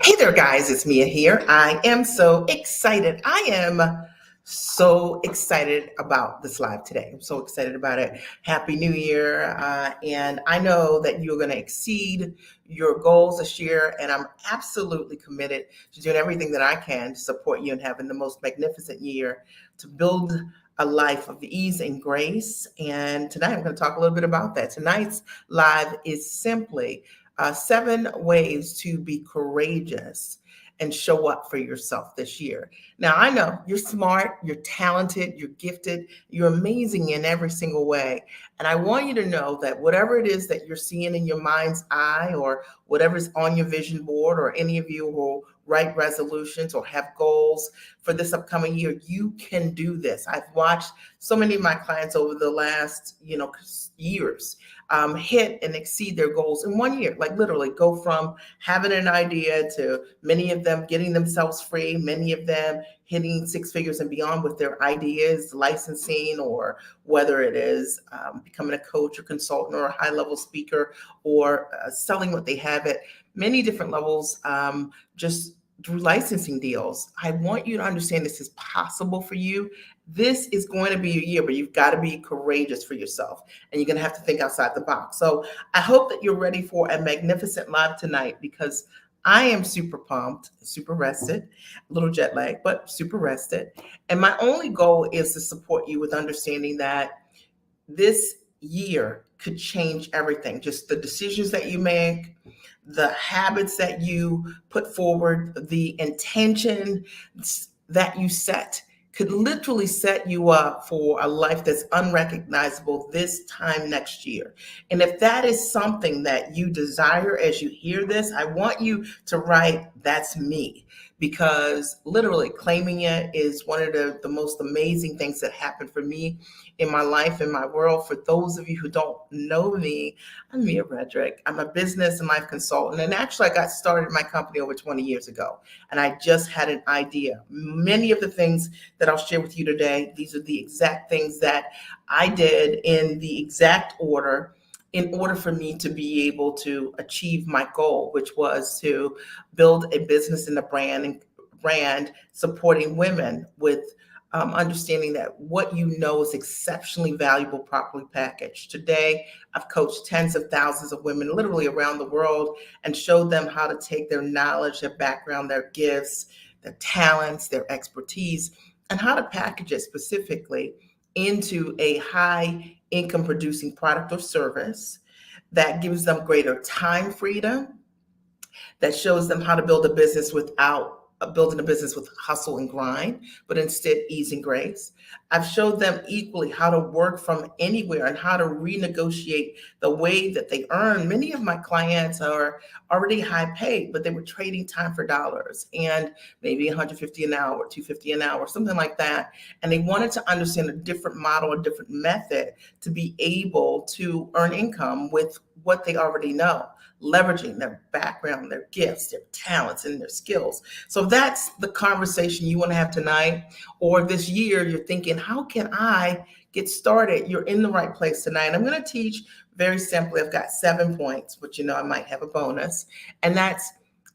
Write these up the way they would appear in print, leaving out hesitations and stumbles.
Hey there, guys. It's Mia here. I am so excited. I am so excited about this live today. I'm so excited about it. Happy New Year. And I know that you're going to exceed your goals this year. And I'm absolutely committed to doing everything that I can to support you in having the most magnificent year to build a life of ease and grace. And tonight I'm going to talk a little bit about that. Tonight's live is simply 7 ways to be courageous and show up for yourself this year. Now, I know you're smart, you're talented, you're gifted, you're amazing in every single way. And I want you to know that whatever it is that you're seeing in your mind's eye, or whatever's on your vision board, or any of you who write resolutions or have goals for this upcoming year, you can do this. I've watched so many of my clients over the last, years hit and exceed their goals in 1 year. Like literally go from having an idea to many of them getting themselves free, many of them hitting 6 figures and beyond with their ideas, licensing, or whether it is becoming a coach or consultant or a high level speaker, or selling what they have at many different levels, just through licensing deals. I want you to understand this is possible for you. This is going to be your year, but you've got to be courageous for yourself, and you're going to have to think outside the box. So I hope that you're ready for a magnificent live tonight, because I am super pumped, super rested, a little jet lag, but super rested. And my only goal is to support you with understanding that this year could change everything. Just the decisions that you make, the habits that you put forward, the intention that you set could literally set you up for a life that's unrecognizable this time next year. And if that is something that you desire as you hear this, I want you to write, "That's me," because literally claiming it is one of the most amazing things that happened for me in my life, in my world. For those of you who don't know me, I'm Mia Redrick. I'm a business and life consultant. And actually, I got started in my company over 20 years ago. And I just had an idea. Many of the things that I'll share with you today, these are the exact things that I did in the exact order in order for me to be able to achieve my goal, which was to build a business and a brand supporting women with understanding that what you know is exceptionally valuable, properly packaged. Today, I've coached tens of thousands of women literally around the world and showed them how to take their knowledge, their background, their gifts, their talents, their expertise, and how to package it specifically into a high income producing product or service that gives them greater time freedom, that shows them how to build a business without building a business with hustle and grind, but instead ease and grace. I've showed them equally how to work from anywhere and how to renegotiate the way that they earn. Many of my clients are already high paid, but they were trading time for dollars, and maybe 150 an hour, 250 an hour, something like that. And they wanted to understand a different model, a different method to be able to earn income with what they already know, leveraging their background, their gifts, their talents, and their skills. So that's the conversation you want to have tonight, or this year. You're thinking, how can I get started? You're in the right place tonight. I'm going to teach very simply. I've got 7 points, but I might have a bonus, and that's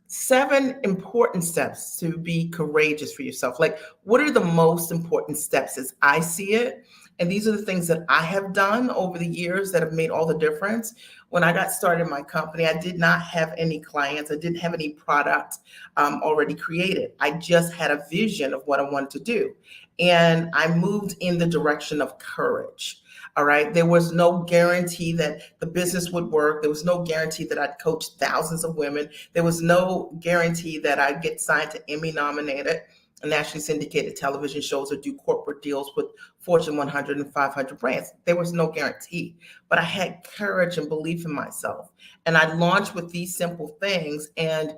7 important steps to be courageous for yourself. Like, what are the most important steps as I see it? And these are the things that I have done over the years that have made all the difference. When I got started in my company, I did not have any clients. I didn't have any product already created. I just had a vision of what I wanted to do. And I moved in the direction of courage. All right. There was no guarantee that the business would work. There was no guarantee that I'd coach thousands of women. There was no guarantee that I'd get signed to Emmy nominated and nationally syndicated television shows or do corporate deals with Fortune 100 and 500 brands. There was no guarantee, but I had courage and belief in myself. And I launched with these simple things. And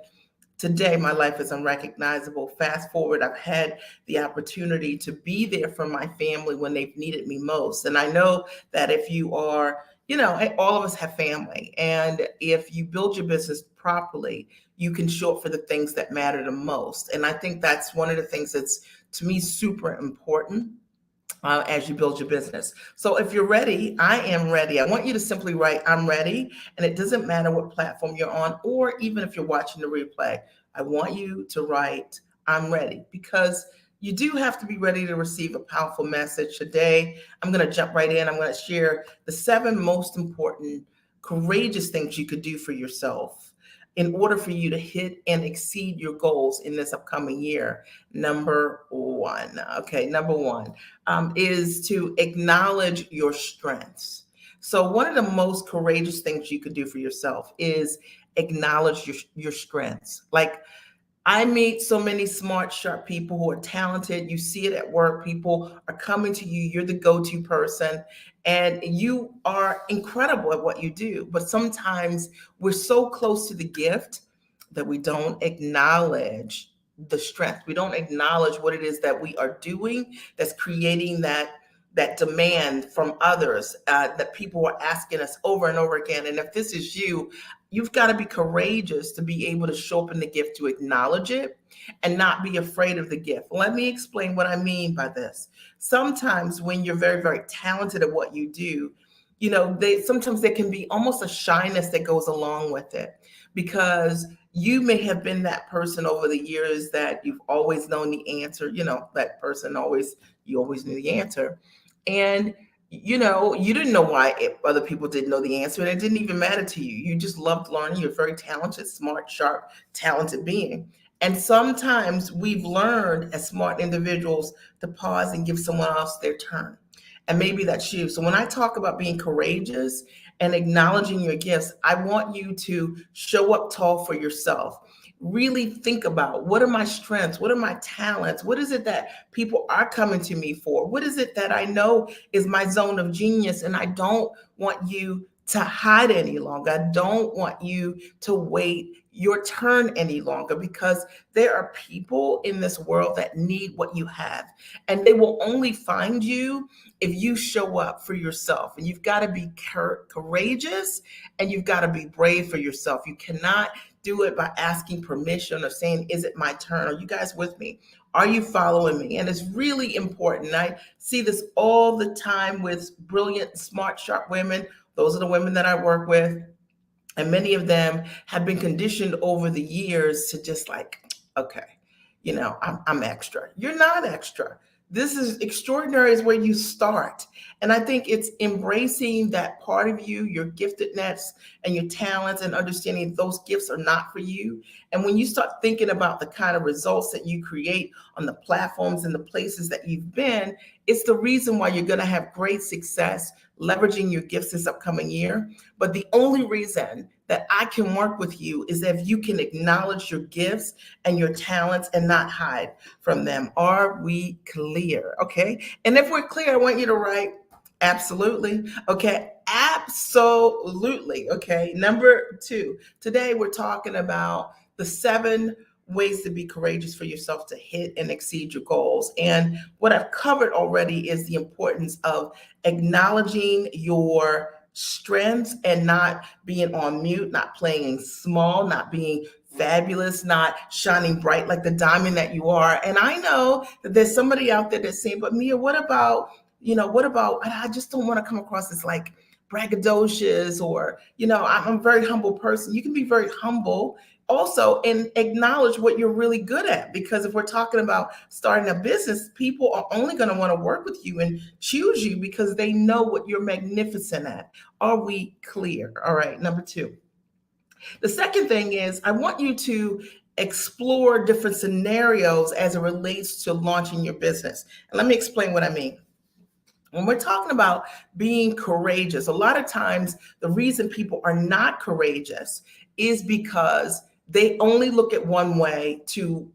today, my life is unrecognizable. Fast forward, I've had the opportunity to be there for my family when they've needed me most. And I know that if you are, all of us have family. And if you build your business properly, you can show up for the things that matter the most. And I think that's one of the things that's, to me, super important. as you build your business. So if you're ready, I am ready. I want you to simply write, I'm ready. And it doesn't matter what platform you're on, or even if you're watching the replay, I want you to write, I'm ready, because you do have to be ready to receive a powerful message today. I'm going to jump right in. I'm going to share the 7 most important, courageous things you could do for yourself in order for you to hit and exceed your goals in this upcoming year. Number one, okay, number one is to acknowledge your strengths. So, one of the most courageous things you could do for yourself is acknowledge your strengths. Like, I meet so many smart, sharp people who are talented. You see it at work. People are coming to you. You're the go to person, and you are incredible at what you do. But sometimes we're so close to the gift that we don't acknowledge the strength. We don't acknowledge what it is that we are doing that's creating that demand from others, that people are asking us over and over again. And if this is you, you've got to be courageous to be able to show up in the gift, to acknowledge it and not be afraid of the gift. Let me explain what I mean by this. Sometimes when you're very, very talented at what you do, sometimes there can be almost a shyness that goes along with it, because you may have been that person over the years that you've always known the answer. That person you always knew the answer. And you didn't know why other people didn't know the answer, and it didn't even matter to you. You just loved learning. You're a very talented, smart, sharp, talented being. And sometimes we've learned as smart individuals to pause and give someone else their turn. And maybe that's you. So when I talk about being courageous and acknowledging your gifts, I want you to show up tall for yourself. Really think about, what are my strengths? What are my talents? What is it that people are coming to me for? What is it that I know is my zone of genius? And I don't want you to hide any longer. I don't want you to wait your turn any longer, because there are people in this world that need what you have, and they will only find you if you show up for yourself. And you've got to be courageous, and you've got to be brave for yourself. You cannot do it by asking permission or saying, is it my turn? Are you guys with me? Are you following me? And it's really important. I see this all the time with brilliant, smart, sharp women. Those are the women that I work with. And many of them have been conditioned over the years to just like, okay, I'm extra. You're not extra. This is extraordinary is where you start. And I think it's embracing that part of you, your giftedness and your talents, and understanding those gifts are not for you. And when you start thinking about the kind of results that you create on the platforms and the places that you've been, it's the reason why you're going to have great success leveraging your gifts this upcoming year. But the only reason that I can work with you is if you can acknowledge your gifts and your talents and not hide from them. Are we clear? Okay. And if we're clear, I want you to write absolutely. Okay. Absolutely. Okay. Number 2, today we're talking about the 7 ways to be courageous for yourself to hit and exceed your goals. And what I've covered already is the importance of acknowledging your strengths and not being on mute, not playing small, not being fabulous, not shining bright like the diamond that you are. And I know that there's somebody out there that's saying, but Mia, what about, I just don't want to come across as like braggadocious, or, I'm a very humble person. You can be very humble also and acknowledge what you're really good at, because if we're talking about starting a business, people are only going to want to work with you and choose you because they know what you're magnificent at. Are we clear? All right. Number 2. The second thing is, I want you to explore different scenarios as it relates to launching your business. And let me explain what I mean. When we're talking about being courageous, a lot of times the reason people are not courageous is because they only look at one way to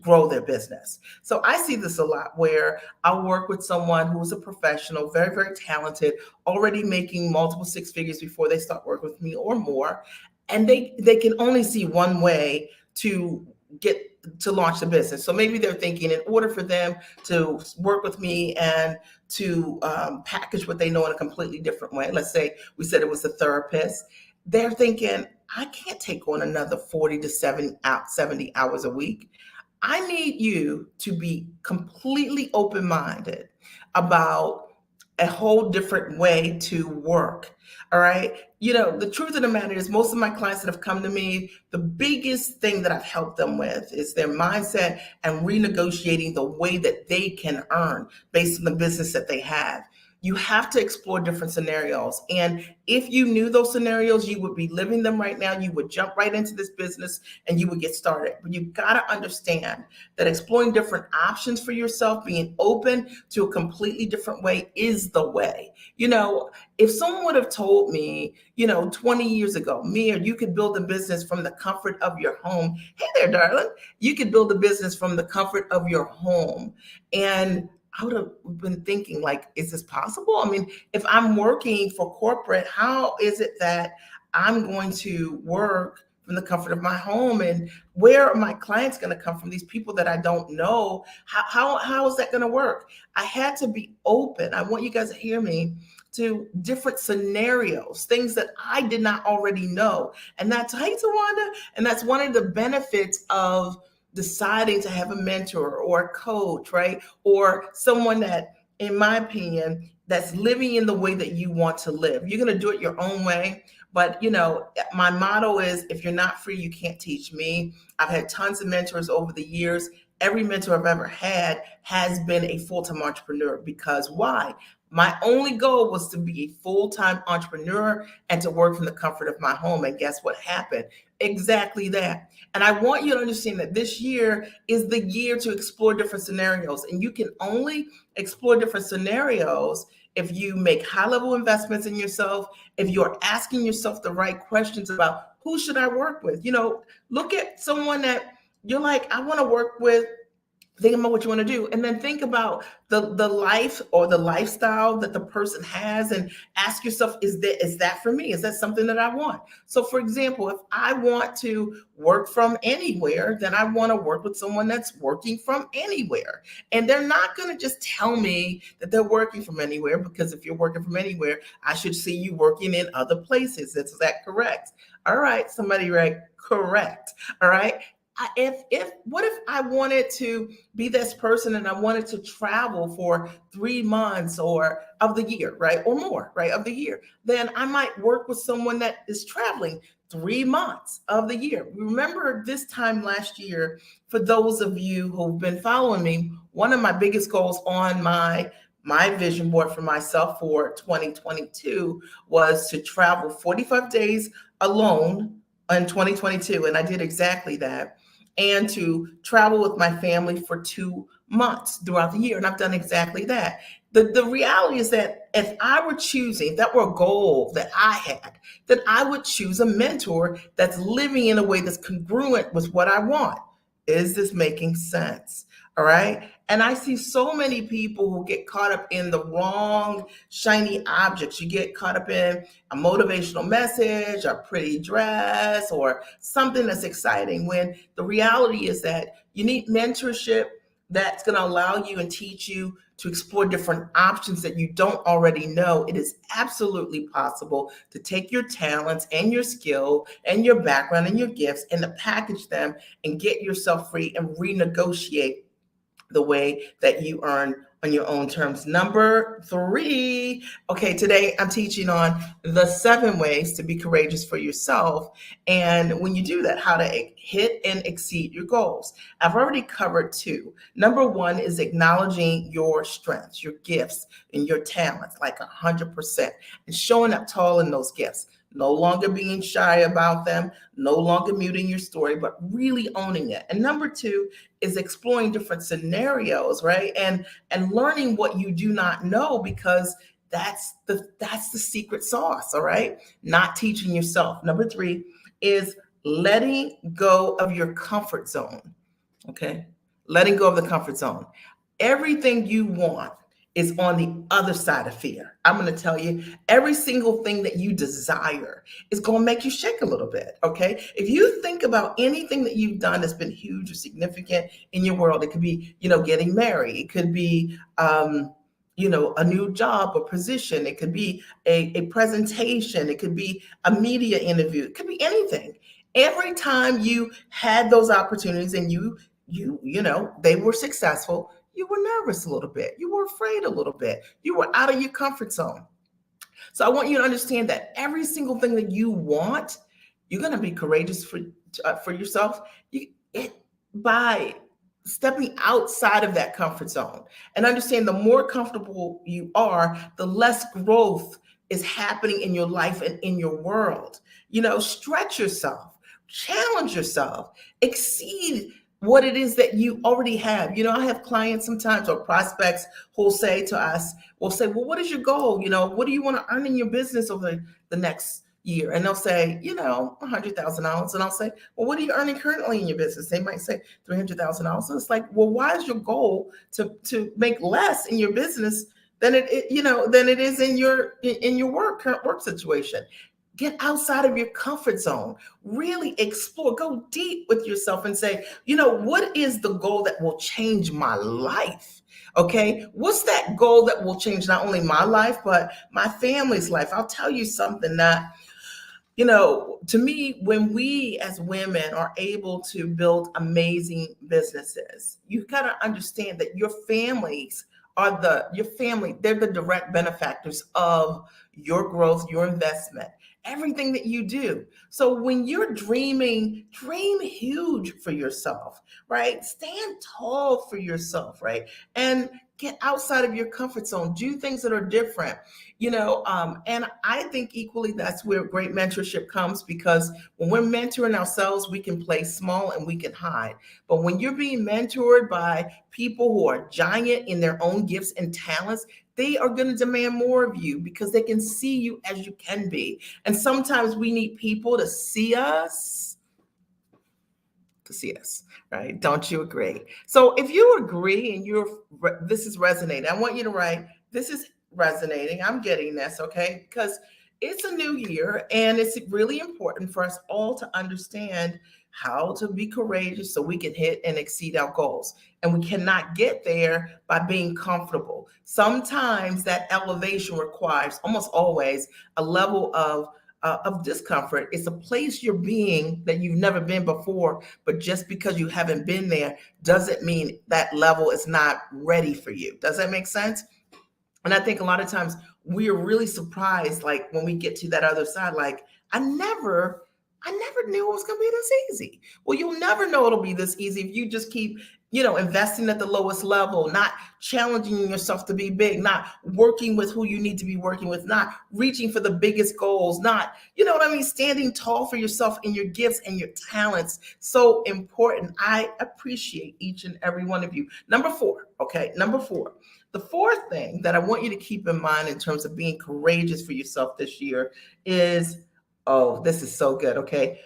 grow their business. So I see this a lot, where I'll work with someone who's a professional, very, very talented, already making multiple 6 figures before they start working with me or more. And they can only see one way to get to launch the business. So maybe they're thinking, in order for them to work with me and to package what they know in a completely different way, let's say we said it was a therapist, they're thinking, I can't take on another 40 to 70 hours a week. I need you to be completely open-minded about a whole different way to work. All right. The truth of the matter is, most of my clients that have come to me, the biggest thing that I've helped them with is their mindset and renegotiating the way that they can earn based on the business that they have. You have to explore different scenarios. And if you knew those scenarios, you would be living them right now. You would jump right into this business and you would get started. But you've got to understand that exploring different options for yourself, being open to a completely different way is the way. If someone would have told me, 20 years ago, Mia, you could build a business from the comfort of your home. Hey there, darling. You could build a business from the comfort of your home. And I would have been thinking, like, is this possible? I mean, if I'm working for corporate, how is it that I'm going to work from the comfort of my home? And where are my clients going to come from? These people that I don't know. How is that going to work? I had to be open. I want you guys to hear me, to different scenarios, things that I did not already know. And that's, hey, Tawanda, and that's one of the benefits of deciding to have a mentor or a coach, right? Or someone that, in my opinion, that's living in the way that you want to live. You're going to do it your own way. But, my motto is, if you're not free, you can't teach me. I've had tons of mentors over the years. Every mentor I've ever had has been a full-time entrepreneur. Because why? My only goal was to be a full-time entrepreneur and to work from the comfort of my home. And guess what happened? Exactly that. And I want you to understand that this year is the year to explore different scenarios. And you can only explore different scenarios if you make high-level investments in yourself, if you're asking yourself the right questions about, who should I work with? Look at someone that you're like, I want to work with. Think about what you want to do, and then think about the life or the lifestyle that the person has, and ask yourself, is that for me? Is that something that I want? So, for example, if I want to work from anywhere, then I want to work with someone that's working from anywhere. And they're not going to just tell me that they're working from anywhere, because if you're working from anywhere, I should see you working in other places. Is that correct? All right, somebody right, correct. All right. What if I wanted to be this person and I wanted to travel for 3 months or of the year, right? Or more, right? Of the year, then I might work with someone that is traveling 3 months of the year. Remember this time last year, for those of you who've been following me, one of my biggest goals on my vision board for myself for 2022 was to travel 45 days alone in 2022. And I did exactly that. And to travel with my family for 2 months throughout the year. And I've done exactly that. The reality is that if I were choosing, if that were a goal that I had, then I would choose a mentor that's living in a way that's congruent with what I want. Is this making sense? All right. And I see so many people who get caught up in the wrong shiny objects. You get caught up in a motivational message, a pretty dress, or something that's exciting, when the reality is that you need mentorship that's going to allow you and teach you to explore different options that you don't already know. It is absolutely possible to take your talents and your skill and your background and your gifts and to package them and get yourself free and renegotiate the way that you earn on your own terms. Number 3, okay, today I'm teaching on the 7 ways to be courageous for yourself. And when you do that, how to hit and exceed your goals. I've already covered 2. Number 1 is acknowledging your strengths, your gifts, and your talents, like 100%, and showing up tall in those gifts. No longer being shy about them, no longer muting your story, but really owning it. And number 2 is exploring different scenarios, right? And learning what you do not know, because that's the secret sauce, all right? Not teaching yourself. Number 3 is letting go of your comfort zone, okay? Letting go of the comfort zone. Everything you want is on the other side of fear. I'm going to tell you, every single thing that you desire is going to make you shake a little bit, okay? If you think about anything that you've done that's been huge or significant in your world, it could be, getting married. It could be, a new job or position. It could be a presentation. It could be a media interview. It could be anything. Every time you had those opportunities and they were successful, you were nervous a little bit. You were afraid a little bit. You were out of your comfort zone. So I want you to understand that every single thing that you want, you're going to be courageous for yourself. It by stepping outside of that comfort zone and understand the more comfortable you are, the less growth is happening in your life and in your world. Stretch yourself, challenge yourself, exceed what it is that you already have. I have clients sometimes or prospects who'll say to us, well, what is your goal? What do you want to earn in your business over the next year? And they'll say, $100,000. And I'll say, well, what are you earning currently in your business? They might say $300,000. And it's like, well, why is your goal to make less in your business than it is in your current work situation? Get outside of your comfort zone, really explore, go deep with yourself and say, what is the goal that will change my life? Okay. What's that goal that will change not only my life, but my family's life? I'll tell you something that, to me, when we as women are able to build amazing businesses, you've got to understand that your families they're the direct benefactors of your growth, your investment, everything that you do. So when you're dreaming, dream huge for yourself, right? Stand tall for yourself, right? And get outside of your comfort zone, do things that are different, and I think equally that's where great mentorship comes, because when we're mentoring ourselves, we can play small and we can hide. But when you're being mentored by people who are giant in their own gifts and talents, they are going to demand more of you because they can see you as you can be. And sometimes we need people to see us, right? Don't you agree? So if you agree and this is resonating, I want you to write, this is resonating. I'm getting this, okay? Because it's a new year and it's really important for us all to understand how to be courageous so we can hit and exceed our goals. And we cannot get there by being comfortable. Sometimes that elevation requires, almost always, a level of discomfort. It's a place you're being that you've never been before, but just because you haven't been there doesn't mean that level is not ready for you. Does that make sense? And I think a lot of times we are really surprised, like when we get to that other side, like I never knew it was going to be this easy. Well, you'll never know it'll be this easy if you just keep, investing at the lowest level, not challenging yourself to be big, not working with who you need to be working with, not reaching for the biggest goals, not, standing tall for yourself and your gifts and your talents. So important. I appreciate each and every one of you. Number 4. The fourth thing that I want you to keep in mind in terms of being courageous for yourself this year is, this is so good. Okay.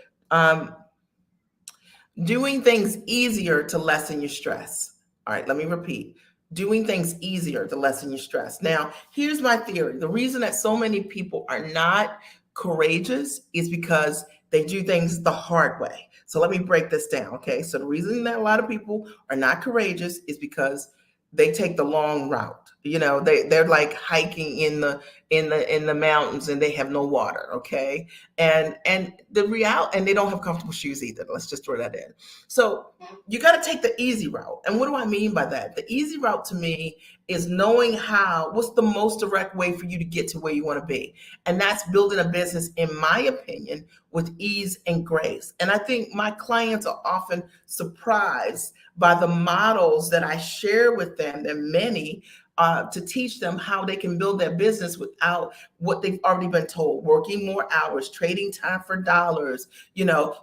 Doing things easier to lessen your stress. All right, let me repeat. Doing things easier to lessen your stress. Now, here's my theory. The reason that so many people are not courageous is because they do things the hard way. So let me break this down, okay? So the reason that a lot of people are not courageous is because they take the long route. They're like hiking in the mountains and they have no water, okay? And they don't have comfortable shoes either. Let's just throw that in. So you got to take the easy route. And what do I mean by that? The easy route to me is knowing what's the most direct way for you to get to where you want to be. And that's building a business, in my opinion, with ease and grace. And I think my clients are often surprised by the models that I share with them, and many, to teach them how they can build their business without what they've already been told: working more hours, trading time for dollars,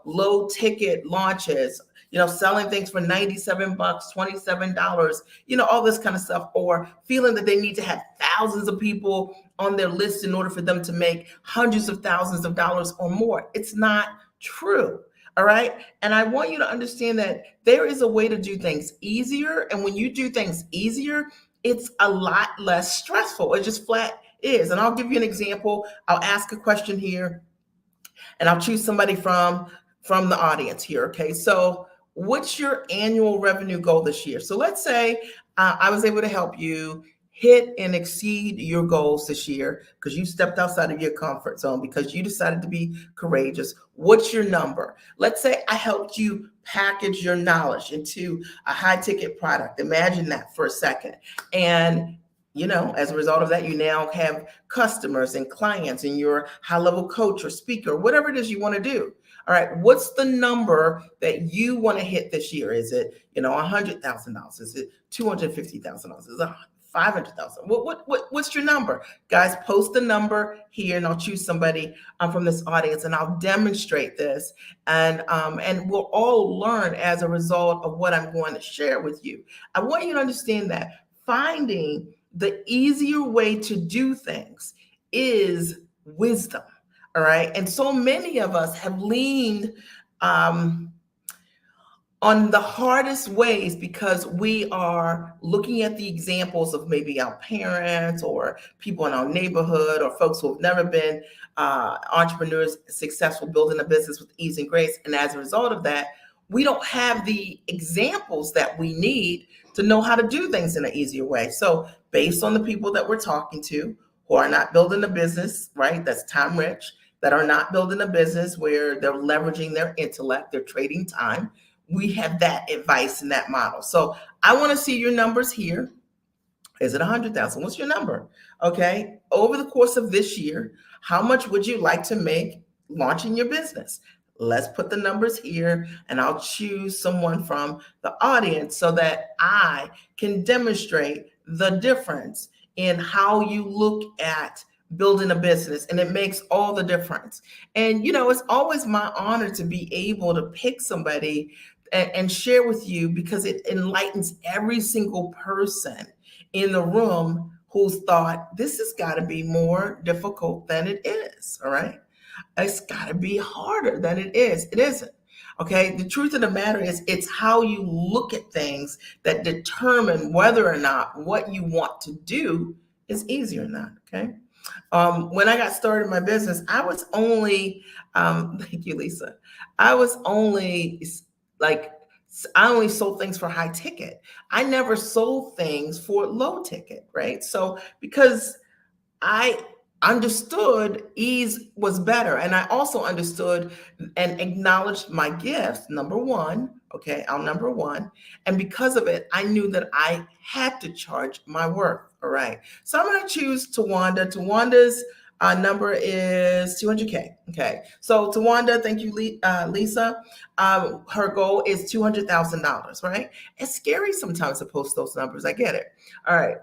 low ticket launches, selling things for $97, $27, all this kind of stuff, or feeling that they need to have thousands of people on their list in order for them to make hundreds of thousands of dollars or more. It's not true. All right. And I want you to understand that there is a way to do things easier. And when you do things easier, it's a lot less stressful. It just flat is. And I'll give you an example. I'll ask a question here and I'll choose somebody from the audience here. Okay. So what's your annual revenue goal this year? So let's say I was able to help you hit and exceed your goals this year because you stepped outside of your comfort zone, because you decided to be courageous. What's your number? Let's say I helped you package your knowledge into a high ticket product. Imagine that for a second. And as a result of that, you now have customers and clients, and you're a high level coach or speaker, whatever it is you want to do. All right, what's the number that you want to hit this year? Is it, $100,000? Is it $250,000? Is it 500,000? What's your number? Guys, post the number here, and I'll choose somebody from this audience, and I'll demonstrate this, and we'll all learn as a result of what I'm going to share with you. I want you to understand that finding the easier way to do things is wisdom. All right. And so many of us have leaned on the hardest ways because we are looking at the examples of maybe our parents or people in our neighborhood or folks who have never been entrepreneurs, successful, building a business with ease and grace. And as a result of that, we don't have the examples that we need to know how to do things in an easier way. So based on the people that we're talking to who are not building a business, right, that's time rich, that are not building a business where they're leveraging their intellect, they're trading time, we have that advice and that model. So I want to see your numbers here. Is it 100,000? What's your number? Okay. Over the course of this year, how much would you like to make launching your business? Let's put the numbers here, and I'll choose someone from the audience so that I can demonstrate the difference in how you look at building a business, and it makes all the difference. And it's always my honor to be able to pick somebody and share with you, because it enlightens every single person in the room who's thought this has got to be more difficult than it is. All right. It's got to be harder than it is. It isn't. Okay. The truth of the matter is, it's how you look at things that determine whether or not what you want to do is easy or not. Okay. When I got started in my business, I was only, thank you, Lisa. I only sold things for high ticket. I never sold things for low ticket, right? So because I understood ease was better, and I also understood and acknowledged my gifts, number one. Okay, I'm number one. And because of it, I knew that I had to charge my worth. All right. So I'm going to choose Tawanda. Tawanda's number is 200K. Okay. So Tawanda, thank you, Lisa. Her goal is $200,000, right? It's scary sometimes to post those numbers. I get it. All right.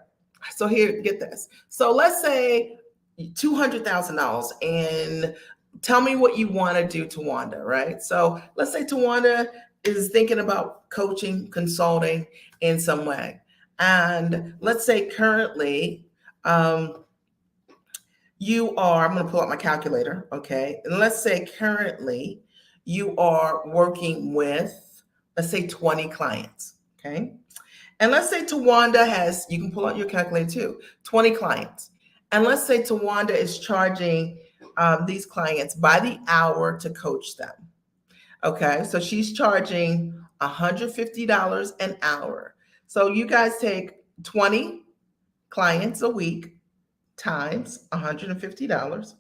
So here, get this. So let's say $200,000, and tell me what you want to do, Tawanda, right? So let's say Tawanda is thinking about coaching, consulting in some way. And let's say currently you are, I'm going to pull out my calculator, okay? And let's say currently you are working with, let's say 20 clients, okay? And let's say Tawanda has, you can pull out your calculator too, 20 clients. And let's say Tawanda is charging these clients by the hour to coach them. Okay, so she's charging $150 an hour. So you guys take 20 clients a week times $150.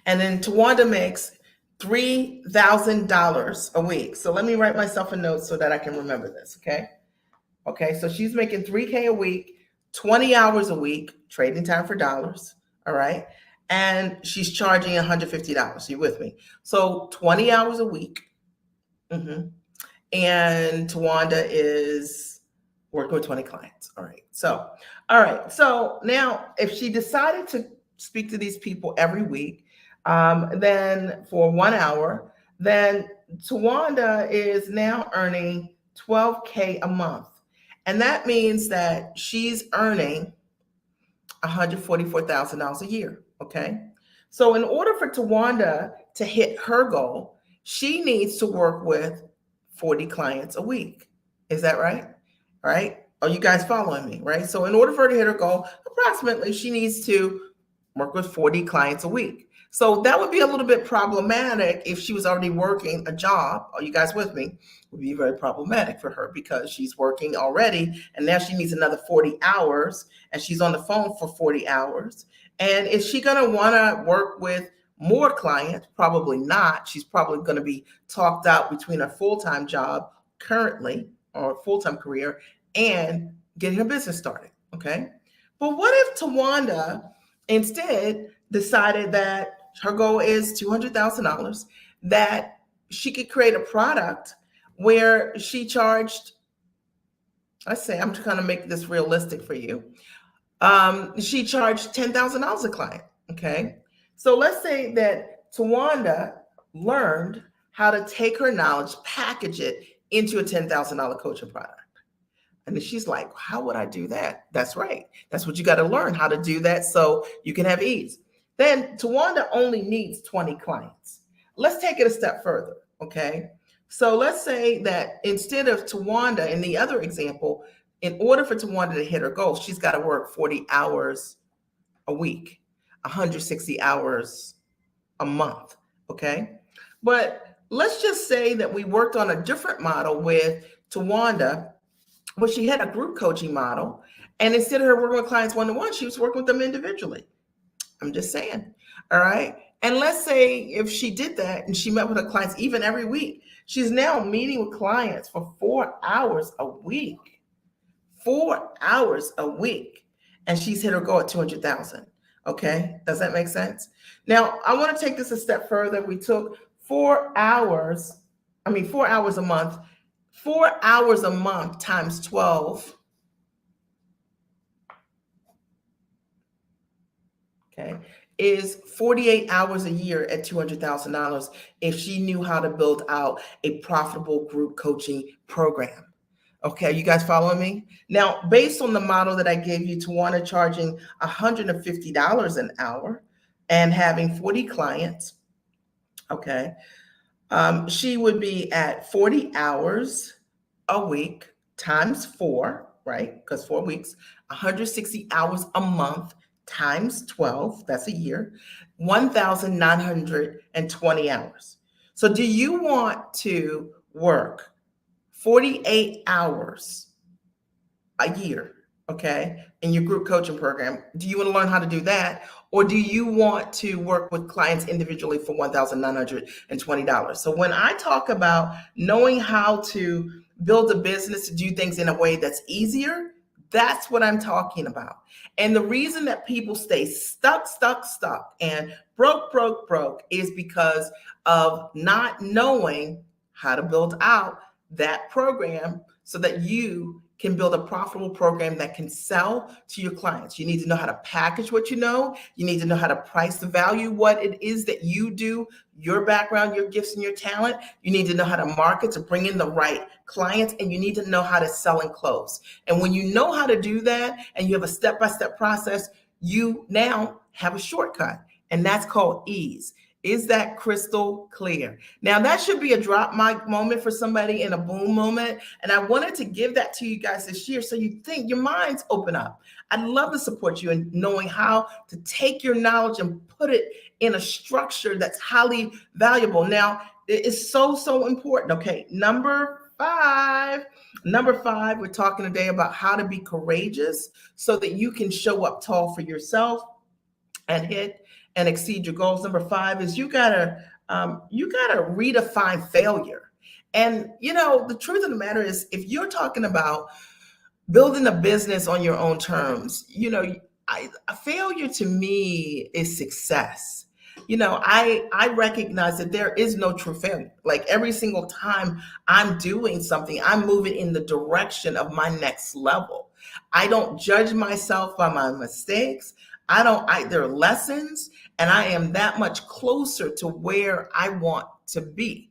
And then Tawanda makes $3,000 a week. So let me write myself a note so that I can remember this, okay? Okay, so she's making $3K a week, 20 hours a week, trading time for dollars, all right? And she's charging $150. You with me? So 20 hours a week. And Tawanda is working with 20 clients. All right. So now if she decided to speak to these people every week, then for 1 hour, then Tawanda is now earning $12K a month. And that means that she's earning $144,000 a year. Okay. So in order for Tawanda to hit her goal, she needs to work with 40 clients a week. Is that right? All right. Are you guys following me? Right. So in order for her to hit her goal, approximately she needs to work with 40 clients a week. So that would be a little bit problematic if she was already working a job. Are you guys with me? It would be very problematic for her because she's working already and now she needs another 40 hours and she's on the phone for 40 hours. And is she going to want to work with more clients? Probably not. She's probably going to be talked out between a full-time job currently or a full-time career and getting a business started. Okay. But what if Tawanda instead decided that her goal is $200,000, that she could create a product where she charged, let's say, I'm trying to make this realistic for you. She charged $10,000 a client. Okay. So let's say that Tawanda learned how to take her knowledge, package it into a $10,000 coaching product. And then she's like, how would I do that? That's right. That's what you got to learn, how to do that so you can have ease. Then Tawanda only needs 20 clients. Let's take it a step further. Okay. So let's say that instead of Tawanda in the other example, in order for Tawanda to hit her goal, she's got to work 40 hours a week, 160 hours a month. Okay. But let's just say that we worked on a different model with Tawanda, where she had a group coaching model. And instead of her working with clients one-to-one, she was working with them individually. I'm just saying. All right. And let's say if she did that and she met with her clients even every week, she's now meeting with clients for 4 hours a week. 4 hours a week. And she's hit her goal at 200,000. Okay. Does that make sense? Now, I want to take this a step further. We took 4 hours a month. 4 hours a month times 12. Okay, is 48 hours a year at $200,000 if she knew how to build out a profitable group coaching program. Okay, you guys following me? Now, based on the model that I gave you, Tawanda charging $150 an hour and having 40 clients, okay, she would be at 40 hours a week times 4, right? Because 4 weeks, 160 hours a month times 12, that's a year, 1,920 hours. So do you want to work 48 hours a year, okay, in your group coaching program? Do you want to learn how to do that? Or do you want to work with clients individually for $1,920? So when I talk about knowing how to build a business, to do things in a way that's easier, that's what I'm talking about. And the reason that people stay stuck, and broke is because of not knowing how to build out that program so that you can build a profitable program that can sell to your clients. You need to know how to package what you know. You need to know how to price the value, what it is that you do, your background, your gifts, and your talent. You need to know how to market to bring in the right clients, and you need to know how to sell and close. And when you know how to do that and you have a step-by-step process, you now have a shortcut, and that's called ease. Is that crystal clear? Now, that should be a drop mic moment for somebody and a boom moment. And I wanted to give that to you guys this year so you think your minds open up. I'd love to support you in knowing how to take your knowledge and put it in a structure that's highly valuable. Now, it is so important. Okay, number five, we're talking today about how to be courageous so that you can show up tall for yourself and hit and exceed your goals. Number 5 is you gotta redefine failure. And the truth of the matter is, if you're talking about building a business on your own terms, a failure to me is success. I recognize that there is no true failure. Like every single time I'm doing something, I'm moving in the direction of my next level. I don't judge myself by my mistakes. There are lessons, and I am that much closer to where I want to be.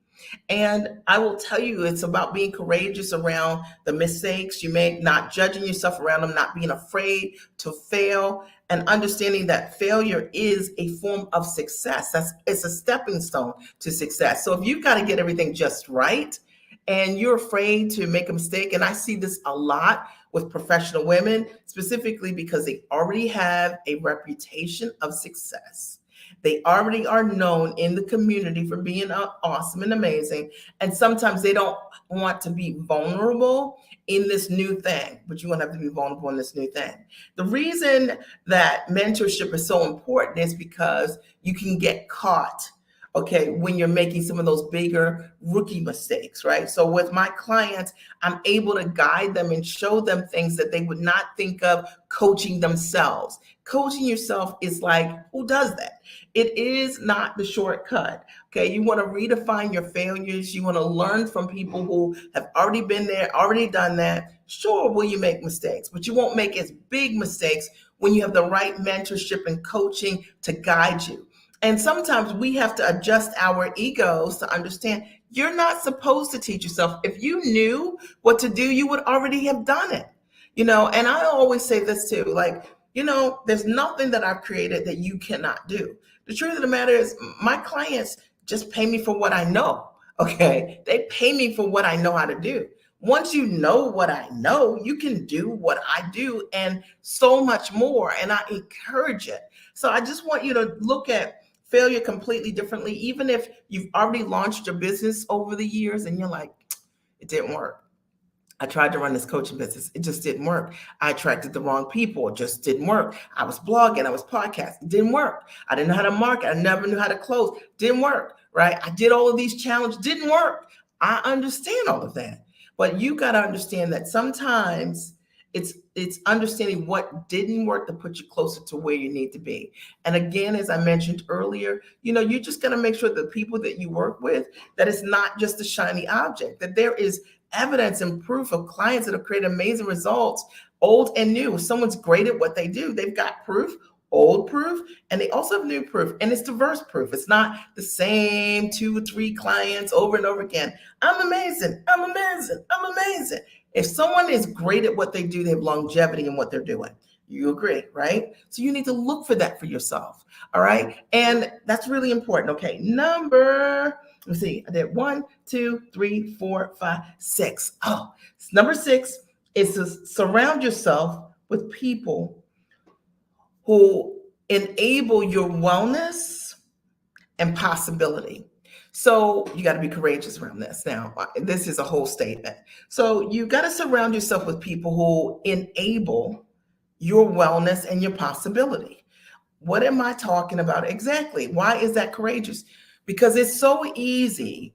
And I will tell you, it's about being courageous around the mistakes you make, not judging yourself around them, not being afraid to fail, and understanding that failure is a form of success. It's a stepping stone to success. So if you've got to get everything just right and you're afraid to make a mistake, and I see this a lot with professional women, specifically because they already have a reputation of success. They already are known in the community for being awesome and amazing. And sometimes they don't want to be vulnerable in this new thing, but you're going to have to be vulnerable in this new thing. The reason that mentorship is so important is because you can get caught, okay, when you're making some of those bigger rookie mistakes, right? So with my clients, I'm able to guide them and show them things that they would not think of coaching themselves. Coaching yourself is like, who does that? It is not the shortcut. Okay, you want to redefine your failures. You want to learn from people who have already been there, already done that. Sure, will you make mistakes, but you won't make as big mistakes when you have the right mentorship and coaching to guide you. And sometimes we have to adjust our egos to understand you're not supposed to teach yourself. If you knew what to do, you would already have done it. And I always say this too, like, there's nothing that I've created that you cannot do. The truth of the matter is my clients just pay me for what I know. Okay. They pay me for what I know how to do. Once you know what I know, you can do what I do and so much more. And I encourage it. So I just want you to look at failure completely differently, even if you've already launched your business over the years and you're like, it didn't work. I tried to run this coaching business. It just didn't work. I attracted the wrong people. It just didn't work. I was blogging. I was podcasting. It didn't work. I didn't know how to market. I never knew how to close. Didn't work, right? I did all of these challenges. Didn't work. I understand all of that. But you got to understand that sometimes it's understanding what didn't work to put you closer to where you need to be. And again, as I mentioned earlier, you're just going to make sure the people that you work with, that it's not just a shiny object, that there is evidence and proof of clients that have created amazing results, old and new. If someone's great at what they do, they've got proof, old proof, and they also have new proof, and it's diverse proof. It's not the same 2 or 3 clients over and over again. I'm amazing. I'm amazing. I'm amazing. If someone is great at what they do, they have longevity in what they're doing. You agree, right? So you need to look for that for yourself. All right. And that's really important. Okay. Let's see. I did 1, 2, 3, 4, 5, 6. Oh, number 6 is to surround yourself with people who enable your wellness and possibility. So you got to be courageous around this. Now, this is a whole statement. So you got to surround yourself with people who enable your wellness and your possibility. What am I talking about exactly? Why is that courageous? Because it's so easy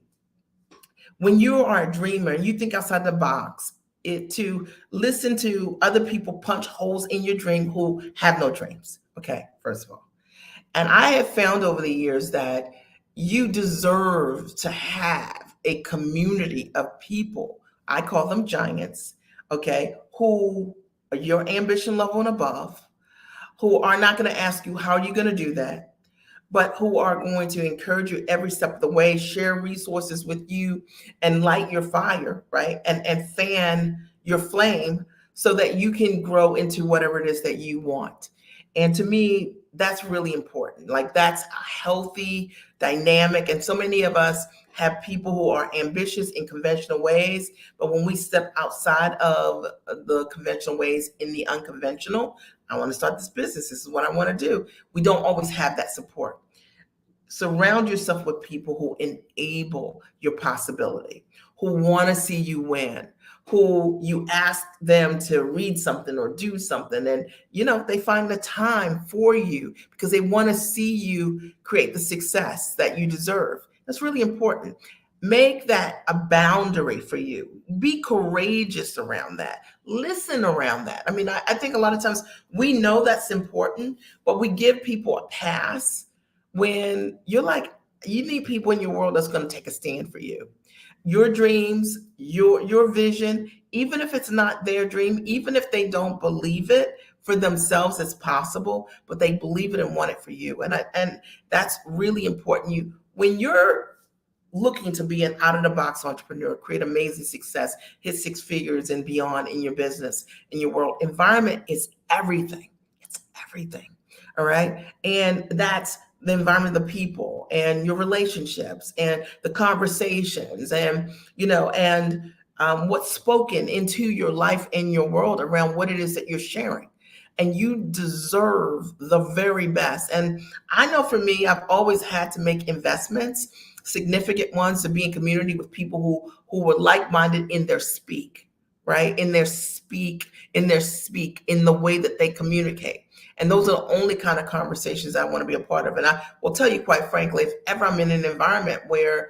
when you are a dreamer and you think outside the box, to listen to other people punch holes in your dream who have no dreams. Okay, first of all. And I have found over the years that you deserve to have a community of people, I call them giants, okay, who are your ambition level and above, who are not going to ask you, how are you going to do that? But who are going to encourage you every step of the way, share resources with you, and light your fire, right? And fan your flame so that you can grow into whatever it is that you want. And to me, that's really important. Like, that's a healthy dynamic. And so many of us have people who are ambitious in conventional ways, but when we step outside of the conventional ways in the unconventional, I want to start this business. This is what I want to do. We don't always have that support. Surround yourself with people who enable your possibility, who want to see you win, who you ask them to read something or do something, and they find the time for you because they want to see you create the success that you deserve. That's really important. Make that a boundary for you. Be courageous around that. Listen around that. I mean, I think a lot of times we know that's important, but we give people a pass when you're like, you need people in your world that's going to take a stand for you. Your dreams, your vision, even if it's not their dream, even if they don't believe it for themselves as possible, but they believe it and want it for you. And that's really important. When you're looking to be an out-of-the-box entrepreneur, create amazing success, hit 6 figures and beyond in your business, in your world, environment is everything. It's everything. All right. And that's the environment, the people, and your relationships, and the conversations, and what's spoken into your life and your world around what it is that you're sharing. and you deserve the very best. And I know for me, I've always had to make investments, significant ones, to be in community with people who were like-minded in their speak, right? In their speak, in the way that they communicate. And those are the only kind of conversations I want to be a part of. And I will tell you, quite frankly, if ever I'm in an environment where,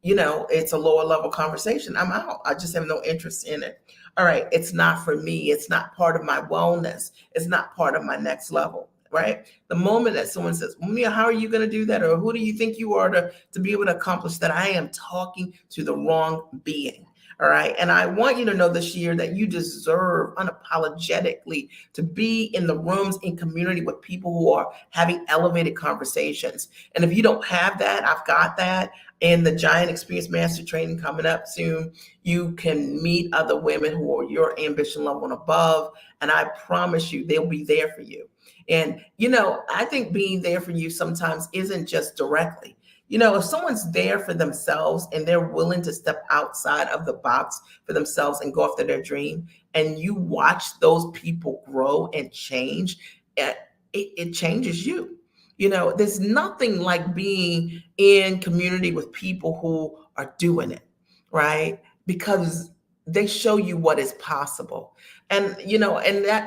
it's a lower level conversation, I'm out. I just have no interest in it. All right, it's not for me. It's not part of my wellness. It's not part of my next level, right? The moment that someone says, well, Mia, how are you going to do that? Or who do you think you are to be able to accomplish that? I am talking to the wrong being. All right. And I want you to know this year that you deserve unapologetically to be in the rooms in community with people who are having elevated conversations. And if you don't have that, I've got that. In the Giant Experience Master Training coming up soon, you can meet other women who are your ambition level and above. And I promise you, they'll be there for you. And, I think being there for you sometimes isn't just directly. If someone's there for themselves and they're willing to step outside of the box for themselves and go after their dream, and you watch those people grow and change, it changes you. There's nothing like being in community with people who are doing it, right? Because they show you what is possible. And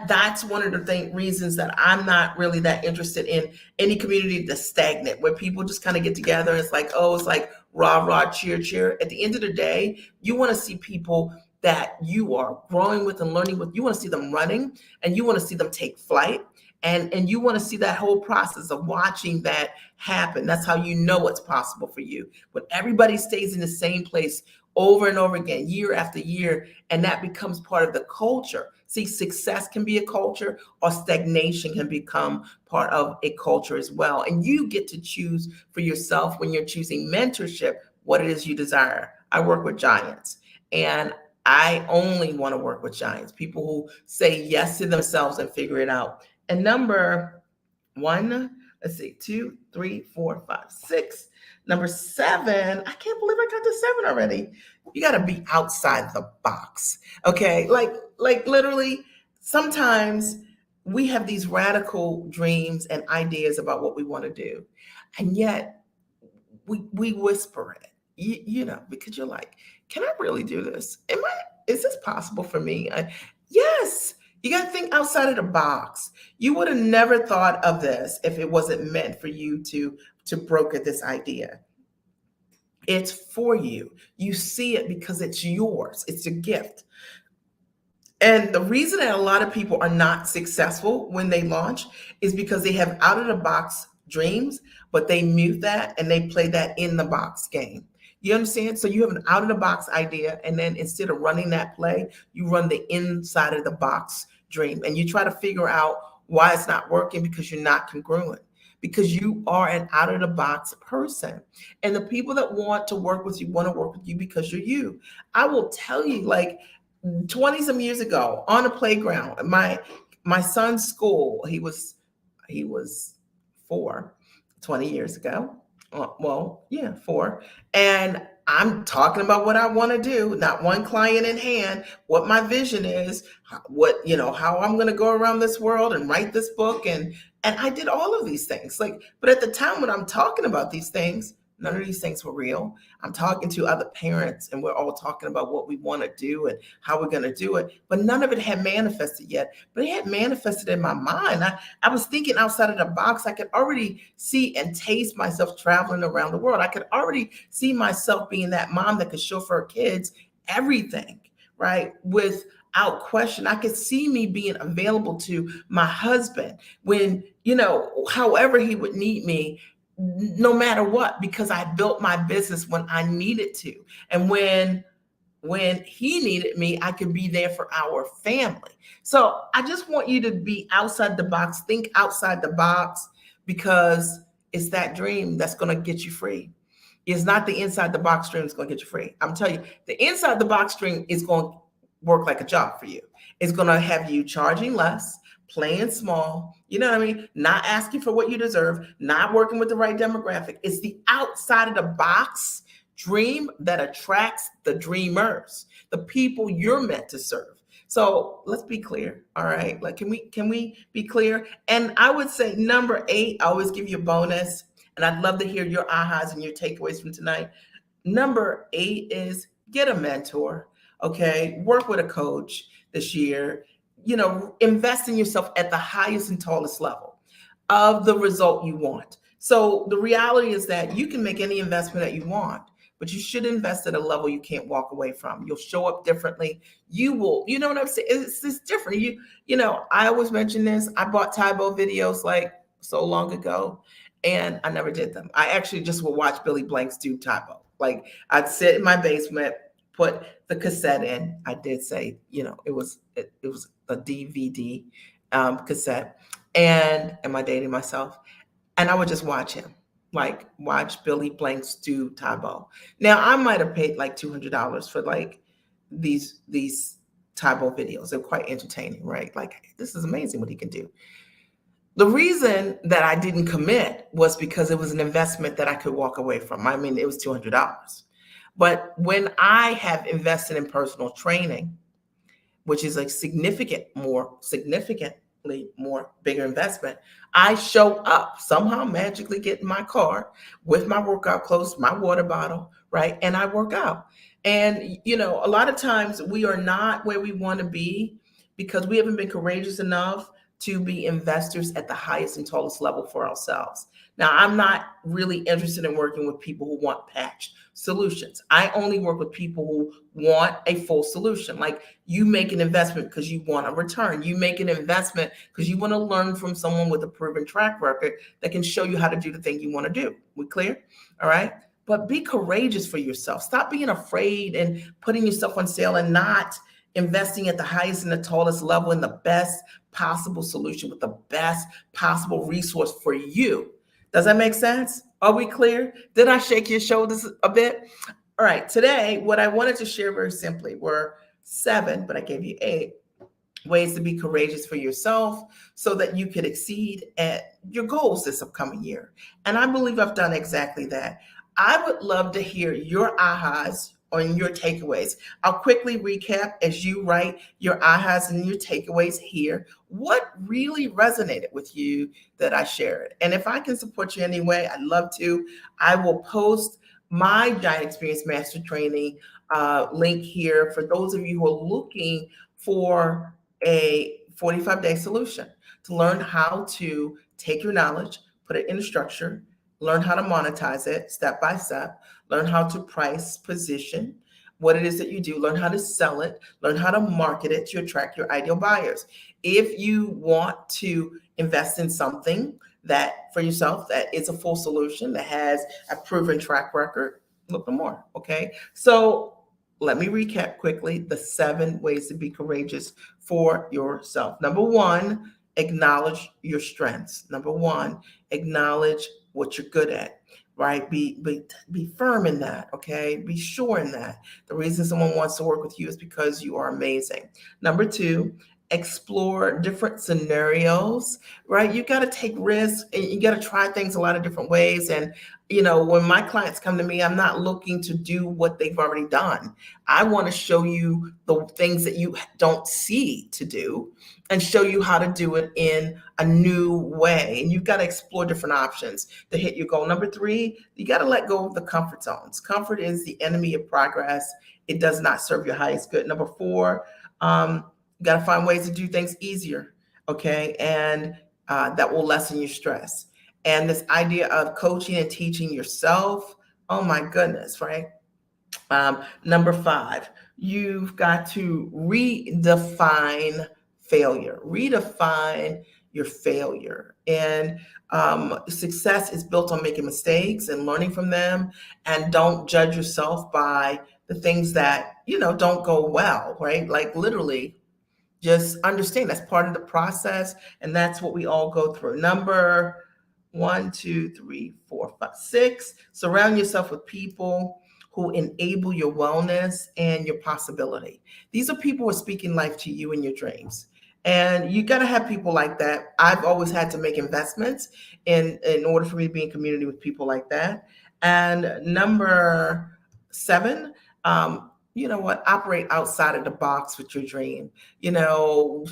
that's one of the reasons that I'm not really that interested in any community that's stagnant, where people just kind of get together. It's like, oh, it's like rah, rah, cheer, cheer. At the end of the day, you want to see people that you are growing with and learning with. You want to see them running, and you want to see them take flight. And you want to see that whole process of watching that happen. That's how you know what's possible for you. When everybody stays in the same place over and over again, year after year, and that becomes part of the culture. See, success can be a culture, or stagnation can become part of a culture as well. And you get to choose for yourself, when you're choosing mentorship, what it is you desire. I work with giants, and I only want to work with giants, people who say yes to themselves and figure it out. And number one, let's see, 2, 3, 4, 5, 6. Number 7, I can't believe I got to 7 already. You got to be outside the box. Okay. Like literally, sometimes we have these radical dreams and ideas about what we want to do. And yet we whisper it, because you're like, can I really do this? Is this possible for me? Yes. You got to think outside of the box. You would have never thought of this if it wasn't meant for you to broker this idea. It's for you. You see it because it's yours. It's a gift. And the reason that a lot of people are not successful when they launch is because they have out of the box dreams, but they mute that and they play that in the box game. You understand? So you have an out of the box idea, and then instead of running that play, you run the inside of the box dream, and you try to figure out why it's not working, because you're not congruent, because you are an out of the box person. And the people that want to work with you want to work with you because you're you. I will tell you, like 20 some years ago on a playground, my son's school, he was 4, 20 years ago. Well, yeah, 4. And I'm talking about what I want to do, not one client in hand, what my vision is, how I'm going to go around this world and write this book. And I did all of these things. But at the time when I'm talking about these things, none of these things were real. I'm talking to other parents, and we're all talking about what we want to do and how we're going to do it. But none of it had manifested yet. But it had manifested in my mind. I was thinking outside of the box. I could already see and taste myself traveling around the world. I could already see myself being that mom that could chauffeur her kids everything, right? Without question. I could see me being available to my husband when, however he would need me, no matter what, because I built my business when I needed to. And when he needed me, I could be there for our family. So I just want you to be outside the box, think outside the box, because it's that dream that's going to get you free. It's not the inside the box dream that's going to get you free. I'm telling you, the inside the box dream is going to work like a job for you. It's going to have you charging less, playing small, you know what I mean? Not asking for what you deserve, not working with the right demographic. It's the outside of the box Dream that attracts the dreamers, the people you're meant to serve. So let's be clear. All right. Like, can we be clear? And I would say number 8, I always give you a bonus. And I'd love to hear your ahas and your takeaways from tonight. Number 8 is get a mentor. Okay. Work with a coach this year. Invest in yourself at the highest and tallest level of the result you want. So the reality is that you can make any investment that you want, but you should invest at a level you can't walk away from. You'll show up differently. You will, you know what I'm saying? It's different. I always mention this. I bought Tae Bo videos like so long ago, and I never did them. I actually just would watch Billy Blanks do Tae Bo. Like, I'd sit in my basement, put the cassette in. I did say, it was a DVD cassette. And am I dating myself? And I would just watch him, like watch Billy Blanks do Tae Bo. Now I might have paid like $200 for like these Tae Bo videos. They're quite entertaining, right? Like, this is amazing what he can do. The reason that I didn't commit was because it was an investment that I could walk away from. I mean, it was $200. But when I have invested in personal training, which is a significantly more bigger investment, I show up, somehow magically get in my car with my workout clothes, my water bottle, right? And I work out. And, a lot of times we are not where we want to be because we haven't been courageous enough to be investors at the highest and tallest level for ourselves. Now, I'm not really interested in working with people who want patch solutions. I only work with people who want a full solution. Like, you make an investment because you want a return. You make an investment because you want to learn from someone with a proven track record that can show you how to do the thing you want to do. We clear? All right. But be courageous for yourself. Stop being afraid and putting yourself on sale and not investing at the highest and the tallest level in the best possible solution with the best possible resource for you. Does that make sense? Are we clear? Did I shake your shoulders a bit? All right. Today, what I wanted to share very simply were 7, but I gave you 8 ways to be courageous for yourself so that you could exceed at your goals this upcoming year. And I believe I've done exactly that. I would love to hear your ahas on your takeaways. I'll quickly recap as you write your ahas and your takeaways here. What really resonated with you that I shared? And if I can support you anyway, I'd love to. I will post my Giant Experience Master Training link here for those of you who are looking for a 45-day solution to learn how to take your knowledge, put it in a structure, learn how to monetize it step by step, learn how to price, position what it is that you do, learn how to sell it, learn how to market it to attract your ideal buyers. If you want to invest in something that for yourself that is a full solution, that has a proven track record, look for more. Okay. So let me recap quickly the 7 ways to be courageous for yourself. Number 1, acknowledge your strengths. Number 1, acknowledge what you're good at, right? Be firm in that, okay? Be sure in that. The reason someone wants to work with you is because you are amazing. Number 2, explore different scenarios, right? You got to take risks and you got to try things a lot of different ways. And, when my clients come to me, I'm not looking to do what they've already done. I want to show you the things that you don't see to do and show you how to do it in a new way. And you've got to explore different options to hit your goal. Number 3, you got to let go of the comfort zones. Comfort is the enemy of progress. It does not serve your highest good. Number 4, you got to find ways to do things easier, okay? And that will lessen your stress. And this idea of coaching and teaching yourself, oh my goodness, right? Number 5, you've got to redefine failure. Redefine your failure. And success is built on making mistakes and learning from them. And don't judge yourself by the things that, don't go well, right? Like, literally, just understand that's part of the process. And that's what we all go through. Number 1, 2, 3, 4, 5, 6, surround yourself with people who enable your wellness and your possibility. These are people who are speaking life to you and your dreams. And you got to have people like that. I've always had to make investments in order for me to be in community with people like that. And number 7, you know what, operate outside of the box with your dream. You know,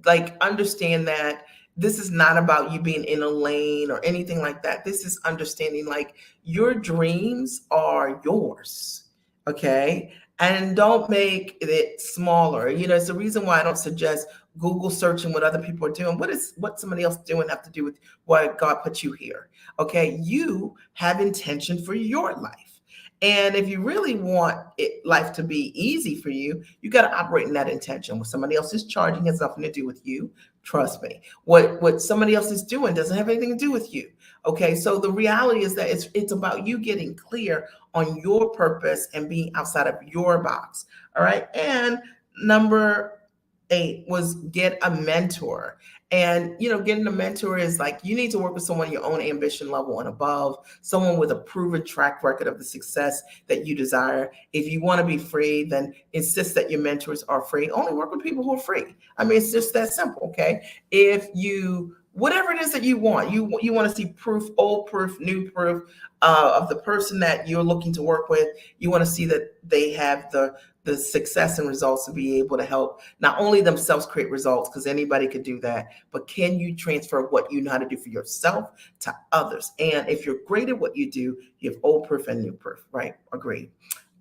like understand that this is not about you being in a lane or anything like that. This is understanding like your dreams are yours. Okay. And don't make it smaller. You know, it's the reason why I don't suggest Google searching what other people are doing. What somebody else doing have to do with why God put you here? Okay. You have intention for your life. And if you really want life to be easy for you, you got to operate in that intention. What somebody else is charging has nothing to do with you. Trust me. What somebody else is doing doesn't have anything to do with you. Okay. So the reality is that it's about you getting clear on your purpose and being outside of your box. All right. And number 8 was get a mentor. And, you know, getting a mentor is like you need to work with someone your own ambition level and above, someone with a proven track record of the success that you desire. If you want to be free, then insist that your mentors are free. Only work with people who are free. I mean, it's just that simple. Okay. If you, whatever it is that you want, you want to see proof, old proof, new proof of the person that you're looking to work with. You want to see that they have the success and results to be able to help not only themselves create results, because anybody could do that, but can you transfer what you know how to do for yourself to others? And if you're great at what you do, you have old proof and new proof, right? Agreed.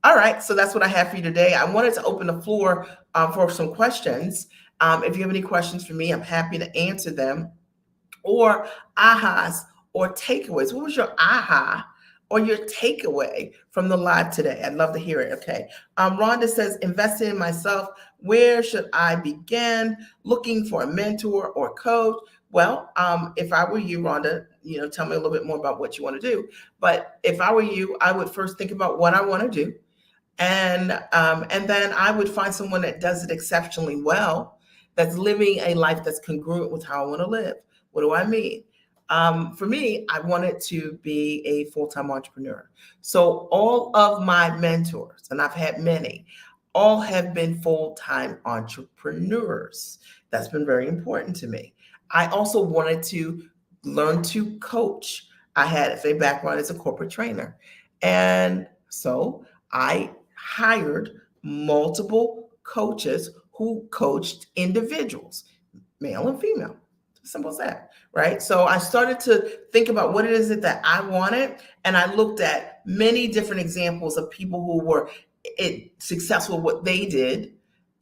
All right, so that's what I have for you today. I wanted to open the floor for some questions. If you have any questions for me, I'm happy to answer them. Or ahas or takeaways. What was your aha or your takeaway from the live today? I'd love to hear it. Okay. Rhonda says, investing in myself. Where should I begin? Looking for a mentor or coach. Well, if I were you, Rhonda, you know, tell me a little bit more about what you want to do. But if I were you, I would first think about what I want to do. And then I would find someone that does it exceptionally well, that's living a life that's congruent with how I want to live. What do I mean? For me, I wanted to be a full-time entrepreneur. So all of my mentors, and I've had many, all have been full-time entrepreneurs. That's been very important to me. I also wanted to learn to coach. I had a background as a corporate trainer. And so I hired multiple coaches who coached individuals, male and female. Simple as that, right? So I started to think about what it is that I wanted, and I looked at many different examples of people who were successful at what they did,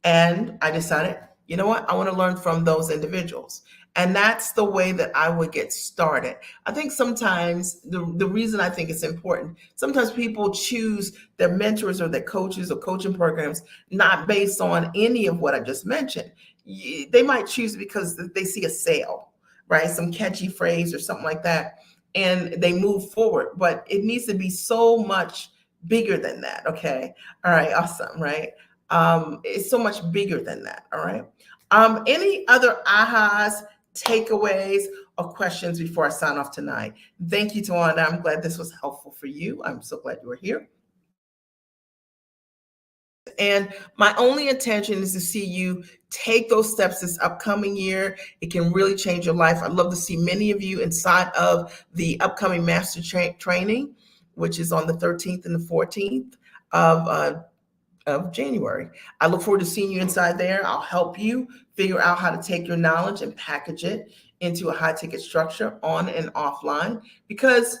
and I decided, you know what, I want to learn from those individuals. And that's the way that I would get started. I think sometimes the reason I think it's important, sometimes people choose their mentors or their coaches or coaching programs not based on any of what I just mentioned. They might choose because they see a sale, right? Some catchy phrase or something like that, and they move forward. But it needs to be so much bigger than that. Okay. All right. Awesome. Right. It's so much bigger than that. All right. Any other ahas, takeaways, or questions before I sign off tonight? Thank you, Tawanda. I'm glad this was helpful for you. I'm so glad you were here. And my only intention is to see you take those steps this upcoming year. It can really change your life. I'd love to see many of you inside of the upcoming master training, which is on the 13th and the 14th of January. I look forward to seeing you inside there. I'll help you figure out how to take your knowledge and package it into a high ticket structure on and offline, because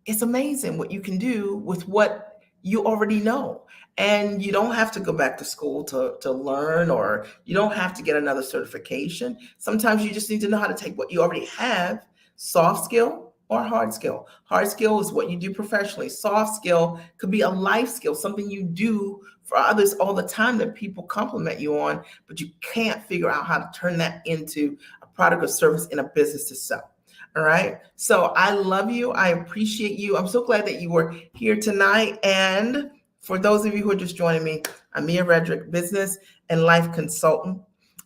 it's amazing what you can do with what you already know. And you don't have to go back to school to learn, or you don't have to get another certification. Sometimes you just need to know how to take what you already have, soft skill or hard skill. Hard skill is what you do professionally. Soft skill could be a life skill, something you do for others all the time that people compliment you on, but you can't figure out how to turn that into a product or service in a business to sell. All right. So I love you. I appreciate you. I'm so glad that you were here tonight. And for those of you who are just joining me, I'm Mia Redrick, business and life consultant.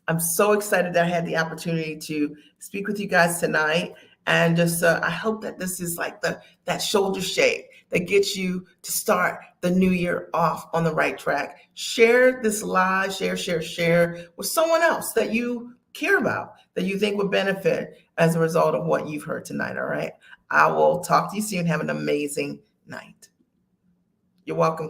I'm so excited that I had the opportunity to speak with you guys tonight. And just I hope that this is like that shoulder shake that gets you to start the new year off on the right track. Share this live, share with someone else that you care about, that you think would benefit as a result of what you've heard tonight. All right. I will talk to you soon. Have an amazing night. You're welcome.